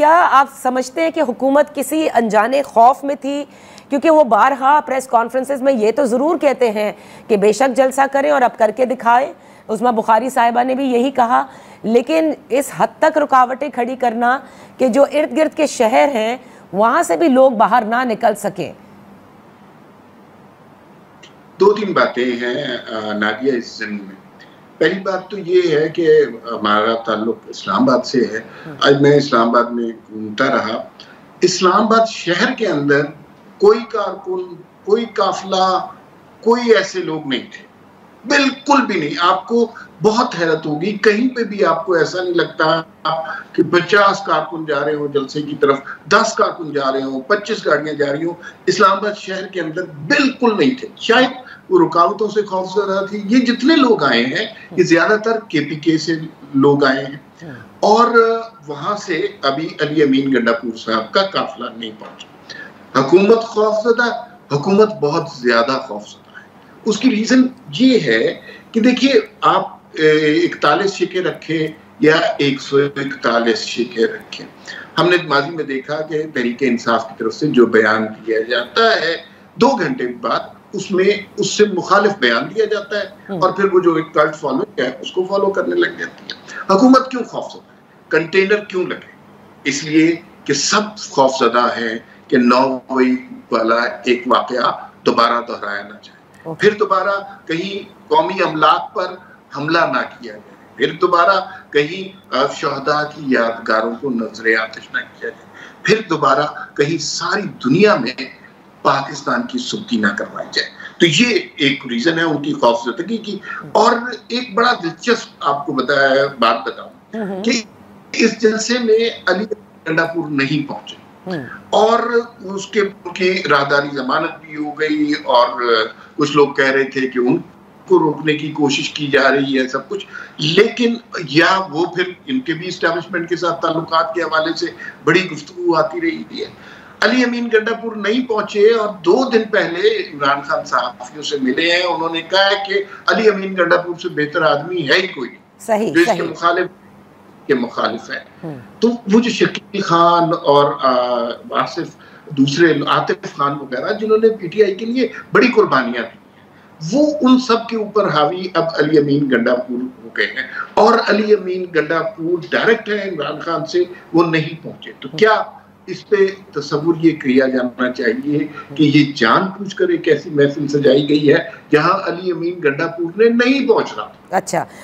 क्या आप समझते हैं कि हुकूमत किसी अनजाने खौफ में थी? क्योंकि वो बारहा प्रेस कॉन्फ्रेंसेस में ये तो ज़रूर कहते हैं कि बेशक जलसा करें और अब करके दिखाएं। उस्मा बुखारी साहिबा ने भी यही कहा, लेकिन इस हद तक रुकावटें खड़ी करना कि जो इर्द गिर्द के शहर हैं वहाँ से भी लोग बाहर ना निकल सकें। दो तीन बातें हैं नादिया इस ज़मीन में। पहली बात तो ये है कि हमारा ताल्लुक इस्लामाबाद से है। आज मैं इस्लामाबाद में घूमता रहा। इस्लामाबाद शहर के अंदर कोई कारकुन, कोई काफिला, कोई ऐसे लोग नहीं थे, बिल्कुल भी नहीं। आपको बहुत हैरत होगी, कहीं पे भी आपको ऐसा नहीं लगता कि 50 कारकुन जा रहे हो जलसे की तरफ, 10 कारकुन जा रहे हो, 25 गाड़ियां जा रही हो। इस्लामाबाद शहर के अंदर बिल्कुल नहीं थे। शायद वो रुकावटों से खौफजदा थी। ये जितने लोग आए हैं ये ज्यादातर केपीके से लोग आए हैं और वहां से अभी अली अमीन गंडापुर साहब का काफिला नहीं पहुंचा। हुकूमत खौफजदा, हुकूमत बहुत ज्यादा खौफजदा है। उसकी रीजन ये है कि देखिए, आप 41 शिके रखे या 141 शिके रखे, हमने माजी में देखा कि तहरीक इंसाफ की तरफ से जो बयान दिया जाता है 2 घंटे बाद उसमें उससे मुखालिफ बयान दिया जाता है और फिर वो जो एक कल्ट फॉलोइंग है उसको फॉलो करने लग जाती है। हुकूमत क्यों खौफजदा है? कंटेनर क्यों लगे? इसलिए कि सब खौफजदा है कि 9 मई वाला एक वाकया दोबारा दोहराया ना जाए, फिर दोबारा कहीं कौमी अमलाक पर हमला ना किया जाए, फिर दोबारा कहीं शहदा की यादगारों को नजरे आतिश ना किया जाए, फिर दोबारा कहीं सारी दुनिया में पाकिस्तान की सुर्खी ना करवाई जाए। तो ये एक रीजन है उनकी खौफजदगी की। और एक बड़ा दिलचस्प आपको बात बताऊं कि इस जलसे में अली गंडापुर नहीं पहुंचे और उनकी राहदारी जमानत भी हो गई और कुछ लोग कह रहे थे कि उनको रोकने की कोशिश की जा रही है सब कुछ, लेकिन या वो फिर इनके भी इस्टेब्लिशमेंट के साथ ताल्लुकात के हवाले से बड़ी गुफ्तगू आती रही है। अली अमीन गंडापुर नहीं पहुंचे और 2 दिन पहले इमरान खान सहाफियों से मिले हैं। उन्होंने कहा है कि अली अमीन गंडापुर से बेहतर आदमी है ही कोई नहीं जो इसके मुखालिफ है। तो वो जो शकील खान और दूसरे आतिफ खान वगैरह जिन्होंने पीटीआई के लिए बड़ी कुर्बानियां दी, वो उन सब के ऊपर हावी अब अली अमीन गंडापुर हो गए हैं और अली अमीन गंडापुर डायरेक्ट है इमरान खान से, वो नहीं पहुंचे। तो क्या इस पे तस्वुर ये किया जाना चाहिए कि ये जानबूझकर एक ऐसी महफिल सजाई गई है जहां अली अमीन गंडापुर ने नहीं पहुंचना। अच्छा।